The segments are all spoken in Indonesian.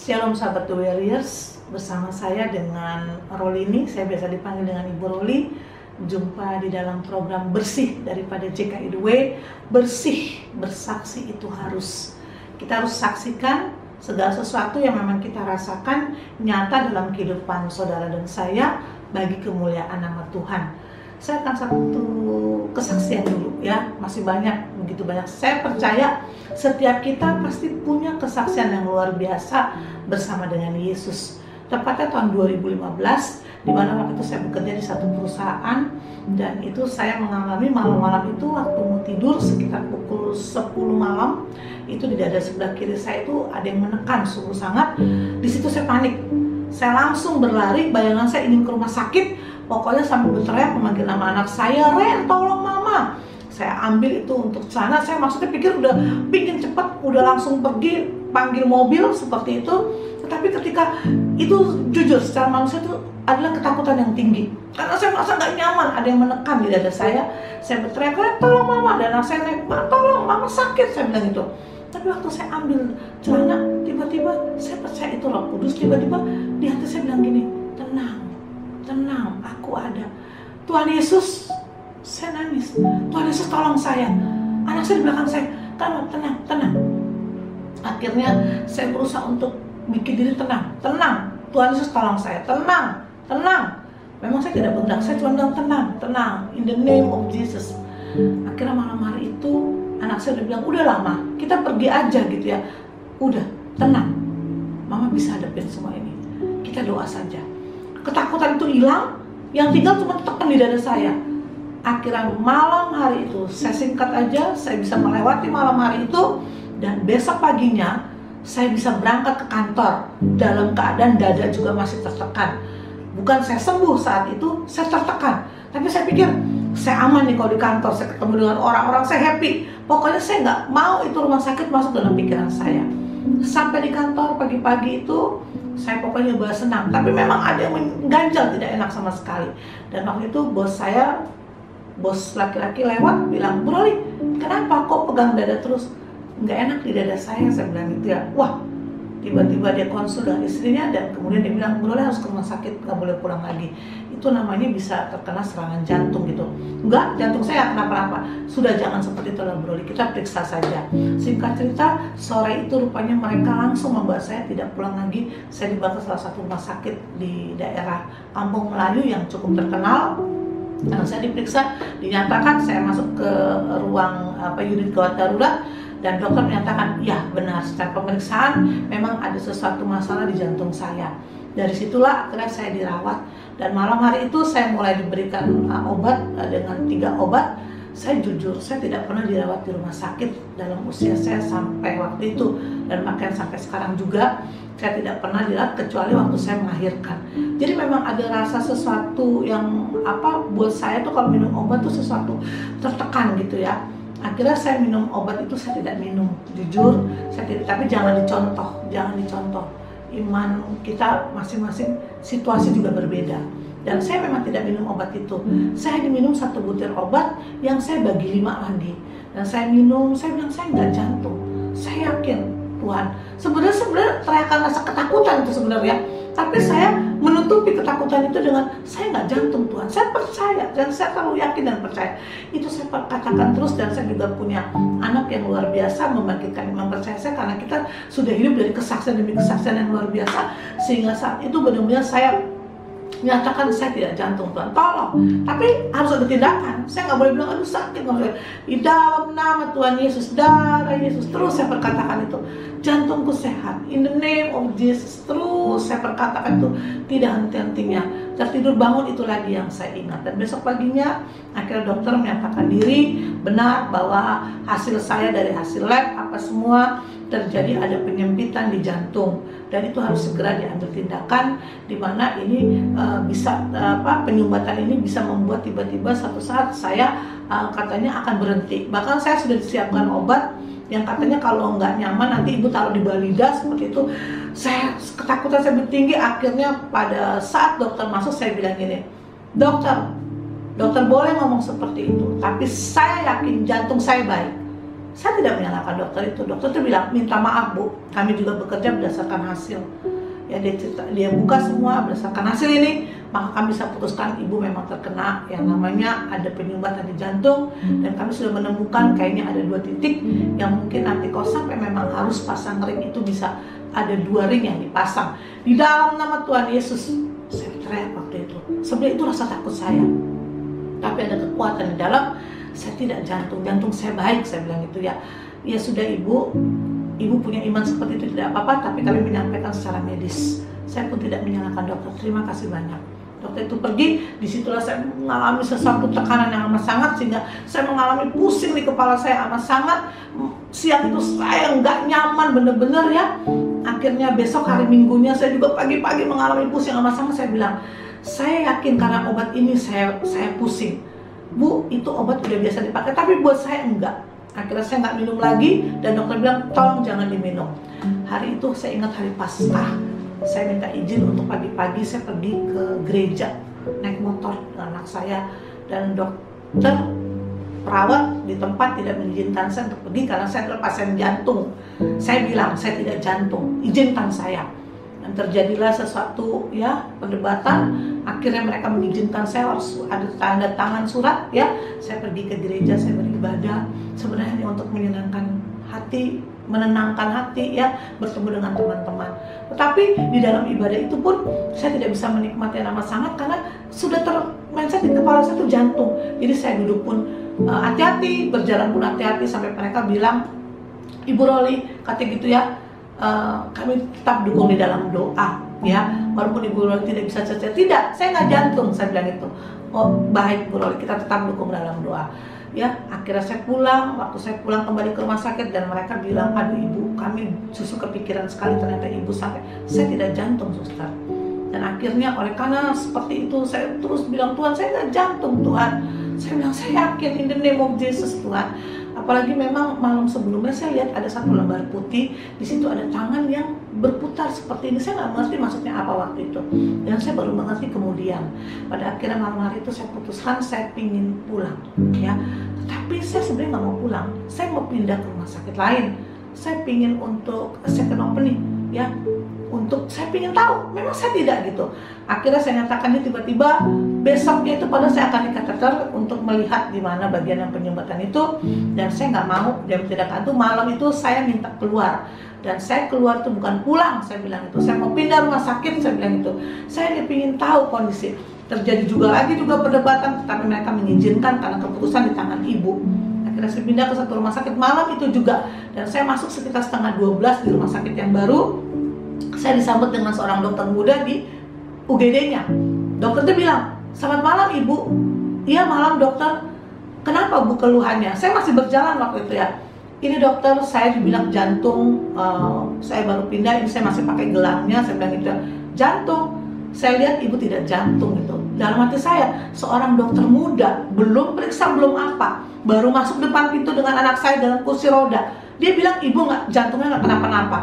Shalom sahabat The Warriors, bersama saya dengan Rolini, saya biasa dipanggil dengan Ibu Roli. Jumpa di dalam program Bersih daripada JKI The Way. Bersih, bersaksi itu kita harus saksikan segala sesuatu yang memang kita rasakan nyata dalam kehidupan saudara dan saya bagi kemuliaan nama Tuhan. Saya akan satu kesaksian dulu ya, masih begitu banyak. Saya percaya setiap kita pasti punya kesaksian yang luar biasa bersama dengan Yesus. Tepatnya tahun 2015, di mana waktu itu saya bekerja di satu perusahaan, dan itu saya mengalami malam-malam itu waktu mau tidur sekitar pukul 10 malam, itu di dada sebelah kiri saya itu ada yang menekan sungguh sangat. Di situ saya panik, saya langsung berlari, bayangan saya ingin ke rumah sakit. Pokoknya sambil berteriak memanggil nama anak saya, "Ren, tolong mama." Saya ambil itu untuk celana, saya maksudnya pikir udah bikin cepat, udah langsung pergi panggil mobil seperti itu. Tetapi ketika itu jujur secara manusia itu adalah ketakutan yang tinggi, karena saya merasa gak nyaman, ada yang menekan di dada saya. Saya berteriak, "Ren, tolong mama." Dan anak saya naik, "Ma, tolong, mama sakit," saya bilang gitu. Tapi waktu saya ambil celana, tiba-tiba saya percaya itu Roh Kudus. Tiba-tiba di hati saya bilang gini, tenang, aku ada. Tuhan Yesus, saya nangis. Tuhan Yesus tolong saya. Anak saya di belakang saya, tenang. Akhirnya saya berusaha untuk bikin diri tenang. Tuhan Yesus tolong saya, tenang. Memang saya tidak bergerak, saya cuma bilang tenang, in the name of Jesus. Akhirnya malam hari itu anak saya udah bilang, "Udah lama, kita pergi aja gitu ya. Udah, tenang, mama bisa hadapin semua ini. Kita doa saja." Ketakutan itu hilang, yang tinggal cuma tekan di dada saya. Akhirnya malam hari itu, saya singkat aja, saya bisa melewati malam hari itu, dan besok paginya saya bisa berangkat ke kantor dalam keadaan dada juga masih tertekan. Bukan saya sembuh saat itu, saya tertekan. Tapi saya pikir, saya aman nih kalau di kantor, saya ketemu dengan orang-orang, saya happy. Pokoknya saya nggak mau itu rumah sakit masuk dalam pikiran saya. Sampai di kantor pagi-pagi itu, saya pokoknya bahas senang. Tapi memang ada yang mengganjal, tidak enak sama sekali. Dan waktu itu bos laki-laki lewat, bilang, "Bu Roli, kenapa kok pegang dada terus? Nggak enak di dada saya," saya bilang gitu ya. Wah, tiba-tiba dia konsul dengan istrinya, dan kemudian dia bilang, "Bu Roli harus ke rumah sakit, nggak boleh pulang lagi. Itu namanya bisa terkena serangan jantung gitu." "Enggak, jantung saya kenapa-napa." "Sudah, jangan seperti itu lah Bu Roli, kita periksa saja." Singkat cerita, sore itu rupanya mereka langsung membuat saya tidak pulang lagi. Saya dibawa ke salah satu rumah sakit di daerah Kampung Melayu yang cukup terkenal. Dan saya diperiksa, dinyatakan saya masuk ke ruang unit gawat darurat, dan dokter menyatakan, ya benar, secara pemeriksaan memang ada sesuatu masalah di jantung saya. Dari situlah akhirnya saya dirawat, dan malam hari itu saya mulai diberikan obat dengan 3 obat. Saya jujur, saya tidak pernah dirawat di rumah sakit dalam usia saya sampai waktu itu, dan bahkan sampai sekarang juga saya tidak pernah dirawat kecuali waktu saya melahirkan. Jadi memang ada rasa sesuatu yang buat saya tuh kalau minum obat tuh sesuatu tertekan gitu ya. Akhirnya saya minum obat itu, saya tidak minum, jujur saya tidak. Tapi jangan dicontoh. Iman kita masing-masing situasi juga berbeda. Dan saya memang tidak minum obat itu. Saya hanya minum 1 butir obat yang saya bagi 5 lagi. Dan saya minum, saya bilang saya nggak jantung. Saya yakin Tuhan. Sebenarnya teriakan rasa ketakutan itu sebenarnya. Tapi saya menutupi ketakutan itu dengan saya nggak jantung Tuhan. Saya percaya, dan saya terlalu yakin dan percaya. Itu saya katakan terus, dan saya juga punya anak yang luar biasa membangkitkan iman percaya saya, karena kita sudah hidup dari kesaksian demi kesaksian yang luar biasa. Sehingga saat itu benar-benar saya menyatakan saya tidak jantung Tuhan, tolong. Tapi harus ada tindakan. Saya nggak boleh bilang aduh sakit, nggak boleh. Di dalam nama Tuhan Yesus, darah Yesus, terus saya perkatakan itu, jantungku sehat, in the name of Jesus. Terus saya perkatakan itu, tidak henti-hentinya. Tertidur bangun itu lagi yang saya ingat. Dan besok paginya akhirnya dokter menyatakan diri benar bahwa hasil saya dari hasil lab apa semua terjadi ada penyempitan di jantung, dan itu harus segera diambil tindakan, di mana ini penyumbatan ini bisa membuat tiba-tiba satu saat saya katanya akan berhenti. Bahkan saya sudah disiapkan obat yang katanya kalau nggak nyaman nanti ibu taruh di balida seperti itu. Saya ketakutan saya tinggi. Akhirnya pada saat dokter masuk, saya bilang gini, dokter boleh ngomong seperti itu, tapi saya yakin jantung saya baik. Saya tidak menyalahkan dokter itu. Dokter itu bilang, minta maaf Bu, kami juga bekerja berdasarkan hasil. Ya dia buka semua berdasarkan hasil ini, maka kami bisa putuskan ibu memang terkena yang namanya ada penyumbatan di jantung, dan kami sudah menemukan kayaknya ada 2 titik yang mungkin nanti kalau sampai memang harus pasang ring itu bisa ada 2 ring yang dipasang. Di dalam nama Tuhan Yesus, saya teriak waktu itu. Sebenarnya itu rasa takut saya, tapi ada kekuatan di dalam. Saya tidak jantung saya baik, saya bilang itu ya. Ya sudah ibu punya iman seperti itu tidak apa-apa, tapi kami menyampaikan secara medis. Saya pun tidak menyalahkan dokter. Terima kasih banyak. Dokter itu pergi, disitulah saya mengalami sesuatu tekanan yang amat sangat, sehingga saya mengalami pusing di kepala saya amat sangat. Siang itu saya nggak nyaman bener-bener ya. Akhirnya besok hari Minggunya saya juga pagi-pagi mengalami pusing amat sangat. Saya bilang, saya yakin karena obat ini saya pusing. Bu, itu obat udah biasa dipakai, tapi buat saya enggak. Akhirnya saya nggak minum lagi, dan dokter bilang tolong jangan diminum. Hari itu saya ingat hari Paskah, saya minta izin untuk pagi-pagi saya pergi ke gereja naik motor dengan anak saya, dan dokter perawat di tempat tidak mengizinkan saya untuk pergi karena saya adalah pasien jantung. Saya bilang saya tidak jantung, izinkan saya. Dan terjadilah sesuatu ya, perdebatan. Akhirnya mereka mengizinkan saya, harus ada tanda tangan surat ya. Saya pergi ke gereja, saya beribadah sebenarnya untuk menyenangkan hati, menenangkan hati ya, bertemu dengan teman-teman. Tetapi di dalam ibadah itu pun saya tidak bisa menikmati yang amat sangat karena sudah mindset di kepala saya itu jantung. Jadi saya duduk pun hati-hati, berjalan pun hati-hati, sampai mereka bilang, Ibu Roli kata gitu ya, kami tetap dukung di dalam doa ya, walaupun Ibu Roli tidak bisa cerita. Tidak, saya nggak jantung, saya bilang itu. Oh baik Bu Roli, kita tetap dukung dalam doa ya. Akhirnya saya pulang, waktu saya pulang kembali ke rumah sakit, dan mereka bilang, aduh Ibu, kami justru kepikiran sekali, ternyata Ibu sampai, saya tidak jantung suster. Dan akhirnya oleh karena seperti itu, saya terus bilang, Tuhan saya nggak jantung Tuhan. Saya bilang, saya yakin in the name of Jesus Tuhan. Apalagi memang malam sebelumnya saya lihat ada satu lembar putih, di situ ada tangan yang berputar seperti ini. Saya nggak mengerti maksudnya apa waktu itu, dan saya baru mengerti kemudian. Pada akhirnya malam hari itu saya putuskan saya pingin pulang ya. Tetapi saya sebenarnya nggak mau pulang, saya mau pindah ke rumah sakit lain. Saya pingin untuk second opening ya, untuk saya pingin tahu, memang saya tidak gitu. Akhirnya saya nyatakan, tiba-tiba besoknya itu pada saya akan dikateter untuk melihat di mana bagian yang penyumbatan itu, dan saya nggak mau jam tidak itu. Malam itu saya minta keluar, dan saya keluar itu bukan pulang, saya bilang itu saya mau pindah rumah sakit, saya bilang itu. Saya ingin tahu kondisi. Terjadi juga perdebatan, tetapi mereka mengizinkan karena keputusan di tangan ibu. Akhirnya saya pindah ke satu rumah sakit malam itu juga, dan saya masuk sekitar 11:30 di rumah sakit yang baru. Saya disambut dengan seorang dokter muda di UGD-nya. Dokter itu bilang, selamat malam Ibu. Iya malam dokter. Kenapa Bu keluhannya? Saya masih berjalan waktu itu ya. Ini dokter, saya dibilang jantung, saya baru pindah, ini saya masih pakai gelangnya. Saya bilang gitu, jantung. Saya lihat Ibu tidak jantung gitu. Dalam hati saya, seorang dokter muda, belum periksa, belum apa, baru masuk depan pintu dengan anak saya dalam kursi roda. Dia bilang, Ibu nggak, jantungnya nggak kenapa-napa.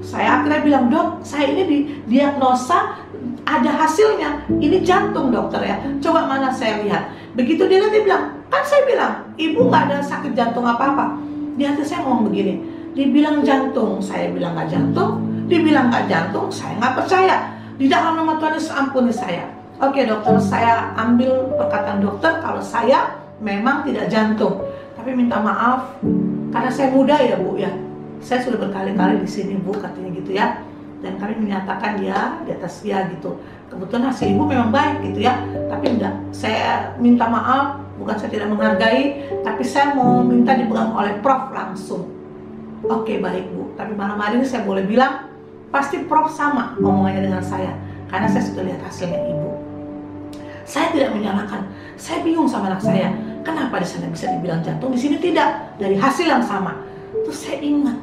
Saya akhirnya bilang, dok, saya ini didiagnosa ada hasilnya, ini jantung dokter ya, coba mana saya lihat. Begitu dia bilang, kan saya bilang, Ibu nggak ada sakit jantung apa-apa. Di hati saya ngomong begini, dibilang jantung, saya bilang nggak jantung, dibilang nggak jantung, saya nggak percaya. Di dalam nama Tuhan Yesus ampuni saya. Oke dokter, saya ambil perkataan dokter kalau saya memang tidak jantung, tapi minta maaf karena saya muda ya Bu ya. Saya sudah berkali-kali di sini Bu, katanya gitu ya. Dan kami menyatakan ya, di atas ya gitu. Kebetulan hasil Ibu memang baik gitu ya. Tapi enggak, saya minta maaf, bukan saya tidak menghargai, tapi saya mau minta dipegang oleh Prof langsung. Oke baik Bu, tapi malam hari ini saya boleh bilang, pasti Prof sama omongannya dengan saya. Karena saya sudah lihat hasilnya Ibu. Saya tidak menyalahkan, saya bingung sama anak saya. Kenapa di sana bisa dibilang jantung, di sini tidak? Dari hasil yang sama. Terus saya ingat,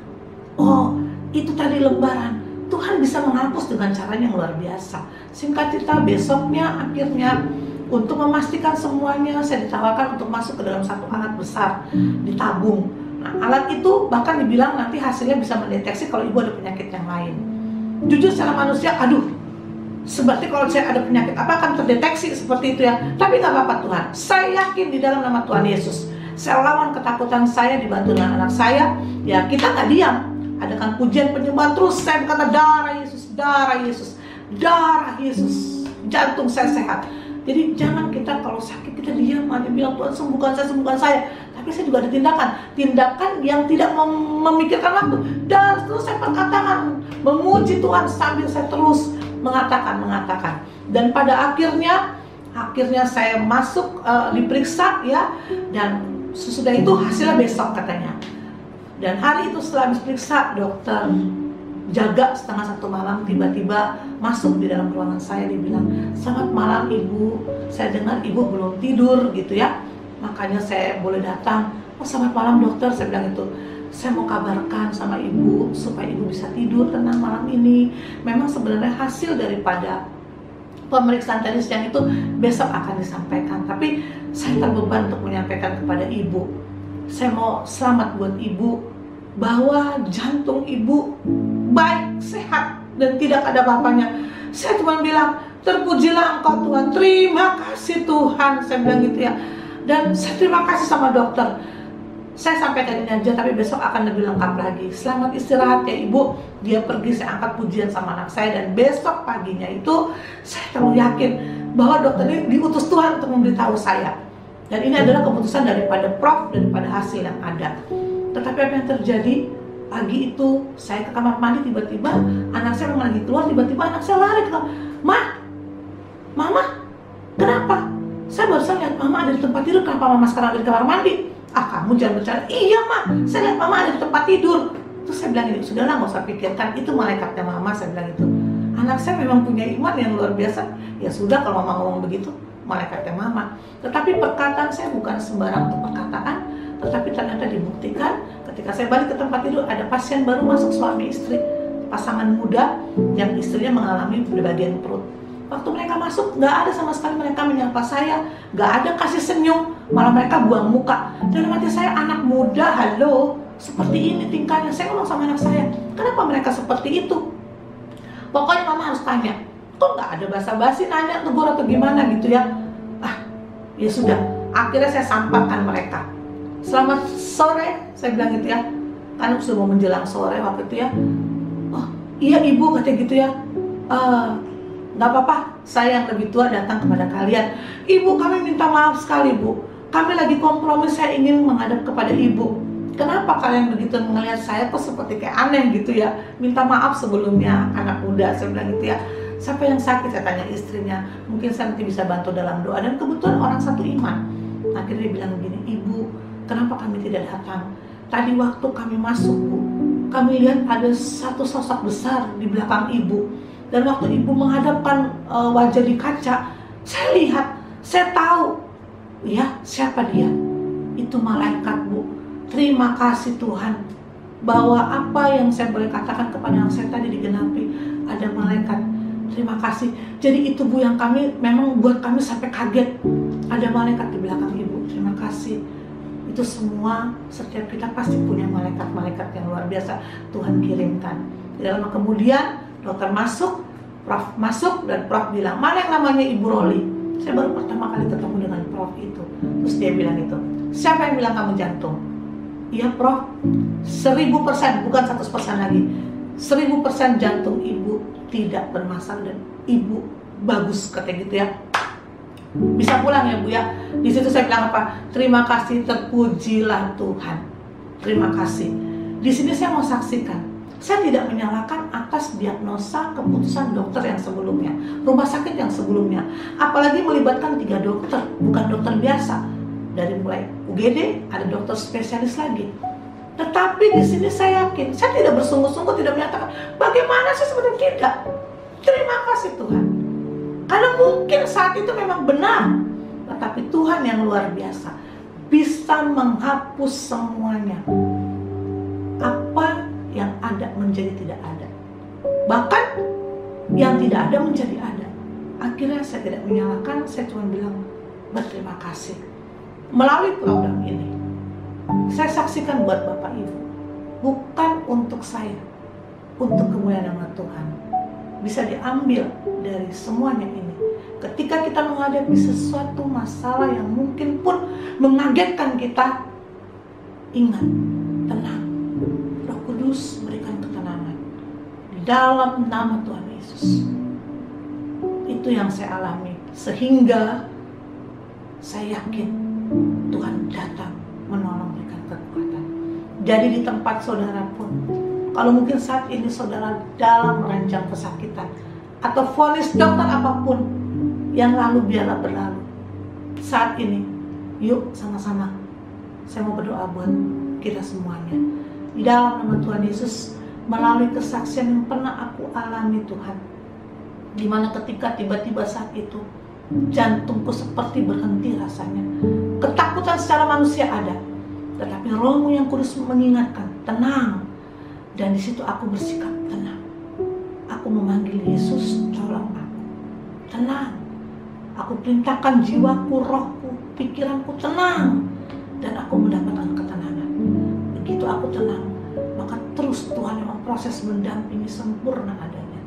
oh itu tadi lembaran, Tuhan bisa menghapus dengan caranya yang luar biasa. Singkat cerita, besoknya akhirnya untuk memastikan semuanya, saya ditawarkan untuk masuk ke dalam satu alat besar, ditabung. Nah alat itu bahkan dibilang nanti hasilnya bisa mendeteksi kalau Ibu ada penyakit yang lain. Jujur secara manusia, aduh, seperti kalau saya ada penyakit apa akan terdeteksi seperti itu ya. Tapi nggak apa-apa Tuhan, saya yakin di dalam nama Tuhan Yesus, Saya lawan ketakutan saya, dibantu dengan anak saya. Ya kita nggak diam, adakan pujian penyembahan terus. Saya berkata, darah Yesus, darah Yesus, darah Yesus, jantung saya sehat. Jadi jangan kita kalau sakit kita diam hanya bilang, Tuhan sembuhkan saya. Tapi saya juga ada tindakan yang tidak memikirkan waktu. Dan terus saya perkatakan, memuji Tuhan sambil saya terus mengatakan. Dan pada akhirnya saya masuk diperiksa ya, dan sesudah itu hasilnya besok katanya. Dan hari itu setelah diperiksa, dokter jaga setengah 1 malam tiba-tiba masuk di dalam ruangan saya. Dia bilang, selamat malam ibu, saya dengar ibu belum tidur gitu ya, makanya saya boleh datang. Oh selamat malam dokter, saya bilang itu. Saya mau kabarkan sama ibu supaya ibu bisa tidur tenang malam ini. Memang sebenarnya hasil daripada pemeriksaan tadi siang itu besok akan disampaikan, tapi saya terbeban untuk menyampaikan kepada ibu. Saya mau selamat buat ibu, bahwa jantung ibu baik, sehat, dan tidak ada apa-apanya. Saya cuma bilang, terpujilah engkau Tuhan, terima kasih Tuhan, saya bilang gitu ya. Dan saya terima kasih sama dokter. Saya sampaikan ini aja, tapi besok akan lebih lengkap lagi. Selamat istirahat ya ibu. Dia pergi, saya angkat pujian sama anak saya. Dan besok paginya itu saya terlalu yakin bahwa dokter ini diutus Tuhan untuk memberitahu saya. Dan ini adalah keputusan daripada Prof, daripada hasil yang ada. Tetapi apa yang terjadi? Pagi itu saya ke kamar mandi, tiba-tiba anak saya memang lagi keluar, tiba-tiba anak saya lari ke Mama, kenapa? Saya barusan lihat Mama ada di tempat tidur, kenapa Mama sekarang ada di kamar mandi? Kamu jangan bercanda. Iya Ma, saya lihat Mama ada di tempat tidur. Terus saya bilang ini, sudahlah nggak usah pikirkan, itu malaikatnya Mama, saya bilang itu. Anak saya memang punya iman yang luar biasa. Ya sudah kalau Mama ngomong begitu, malaikatnya Mama. Tetapi perkataan saya bukan sembarang untuk perkataan, tetapi ternyata dibuktikan ketika saya balik ke tempat tidur, ada pasien baru masuk, suami istri, pasangan muda yang istrinya mengalami di bagian perut. Waktu mereka masuk, nggak ada sama sekali mereka menyapa saya, nggak ada kasih senyum, malah mereka buang muka. Dan hati saya, anak muda, halo, seperti ini tingkahnya. Saya ngomong sama anak saya, kenapa mereka seperti itu? Pokoknya Mama harus tanya, kok nggak ada basa-basi nanya tegur atau gimana gitu ya? Ya sudah, akhirnya saya sampaikan mereka. Selamat sore, saya bilang gitu ya. Kan sudah mau menjelang sore waktu itu ya. Oh iya ibu, katanya gitu ya. Nggak apa-apa, saya yang lebih tua datang kepada kalian. Ibu, kami minta maaf sekali bu. Kami lagi kompromi, saya ingin menghadap kepada ibu. Kenapa kalian begitu melihat saya kok seperti kayak aneh gitu ya? Minta maaf sebelumnya, anak muda, saya bilang gitu ya. Siapa yang sakit, saya tanya istrinya. Mungkin saya nanti bisa bantu dalam doa. Dan kebetulan orang satu iman. Akhirnya dia bilang begini, ibu, kenapa kami tidak datang? Tadi waktu kami masuk bu, kami lihat ada satu sosok besar di belakang ibu. Dan waktu ibu menghadapkan wajah di kaca, saya lihat, saya tahu, ya siapa dia? Itu malaikat bu. Terima kasih Tuhan, bahwa apa yang saya boleh katakan kepada anak saya tadi digenapi. Ada malaikat. Terima kasih. Jadi itu bu yang kami, memang buat kami sampai kaget. Ada malaikat di belakang ibu. Terima kasih. Itu semua, setiap kita pasti punya malaikat-malaikat yang luar biasa Tuhan kirimkan. Tidak lama kemudian dokter masuk, Prof masuk, dan Prof bilang, mana yang namanya Ibu Roli? Saya baru pertama kali ketemu dengan Prof itu. Terus dia bilang itu, siapa yang bilang kamu jantung? Iya Prof, 1000%, bukan 100% lagi. 1000% jantung ibu tidak bermasalah dan ibu bagus, katanya gitu ya. Bisa pulang ya bu ya. Di situ saya bilang apa? Terima kasih, terpujilah Tuhan. Terima kasih. Di sini saya mau saksikan. Saya tidak menyalahkan atas diagnosa keputusan dokter yang sebelumnya, rumah sakit yang sebelumnya. Apalagi melibatkan 3 dokter, bukan dokter biasa. Dari mulai UGD ada dokter spesialis lagi. Tetapi di sini saya yakin, saya tidak bersungguh-sungguh tidak menyatakan bagaimana sih sebenarnya, tidak. Terima kasih Tuhan. Karena mungkin saat itu memang benar, tetapi Tuhan yang luar biasa bisa menghapus semuanya. Apa yang ada menjadi tidak ada, bahkan yang tidak ada menjadi ada. Akhirnya saya tidak menyalahkan, saya cuma bilang berterima kasih. Melalui program ini saya saksikan buat Bapak Ibu, bukan untuk saya, untuk kemuliaan nama Tuhan, bisa diambil dari semuanya ini. Ketika kita menghadapi sesuatu masalah yang mungkin pun mengagetkan kita, ingat, tenang. Roh Kudus berikan ketenangan di dalam nama Tuhan Yesus. Itu yang saya alami, sehingga saya yakin Tuhan datang menolong, berikan kekuatan. Jadi di tempat saudara pun, kalau mungkin saat ini saudara dalam ranjang kesakitan atau vonis dokter apapun yang lalu, biarlah berlalu. Saat ini, yuk sama-sama saya mau berdoa buat kita semuanya. Di dalam nama Tuhan Yesus, melalui kesaksian yang pernah aku alami Tuhan, dimana ketika tiba-tiba saat itu jantungku seperti berhenti rasanya. Ketakutan secara manusia ada, tetapi Roh-Mu yang kudus mengingatkan, tenang. Dan di situ aku bersikap tenang. Aku memanggil Yesus, tolong aku. Tenang. Aku perintahkan jiwaku, rohku, pikiranku tenang. Dan aku mendapatkan ketenangan. Begitu aku tenang, maka terus Tuhan yang memproses, mendampingi sempurna adanya.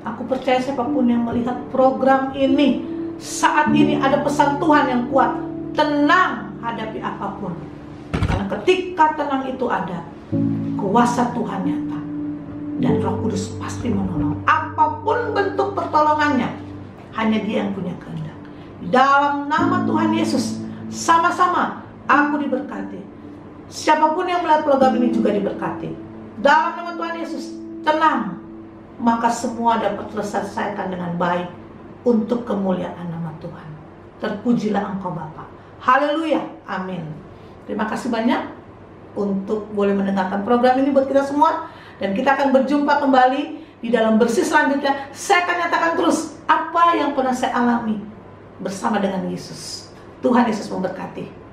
Aku percaya siapapun yang melihat program ini, saat ini ada pesan Tuhan yang kuat. Tenang hadapi apapun. Karena ketika tenang itu ada, kuasa Tuhan nyata. Dan Roh Kudus pasti menolong. Apapun bentuk pertolongannya, hanya Dia yang punya kehendak. Di dalam nama Tuhan Yesus, sama-sama aku diberkati. Siapapun yang melihat program ini juga diberkati. Dalam nama Tuhan Yesus, tenang. Maka semua dapat terselesaikan dengan baik untuk kemuliaan nama Tuhan. Terpujilah Engkau Bapa. Haleluya. Amin. Terima kasih banyak untuk boleh mendengarkan program ini buat kita semua. Dan kita akan berjumpa kembali di dalam bersih selanjutnya. Saya akan nyatakan terus apa yang pernah saya alami bersama dengan Yesus. Tuhan Yesus memberkati.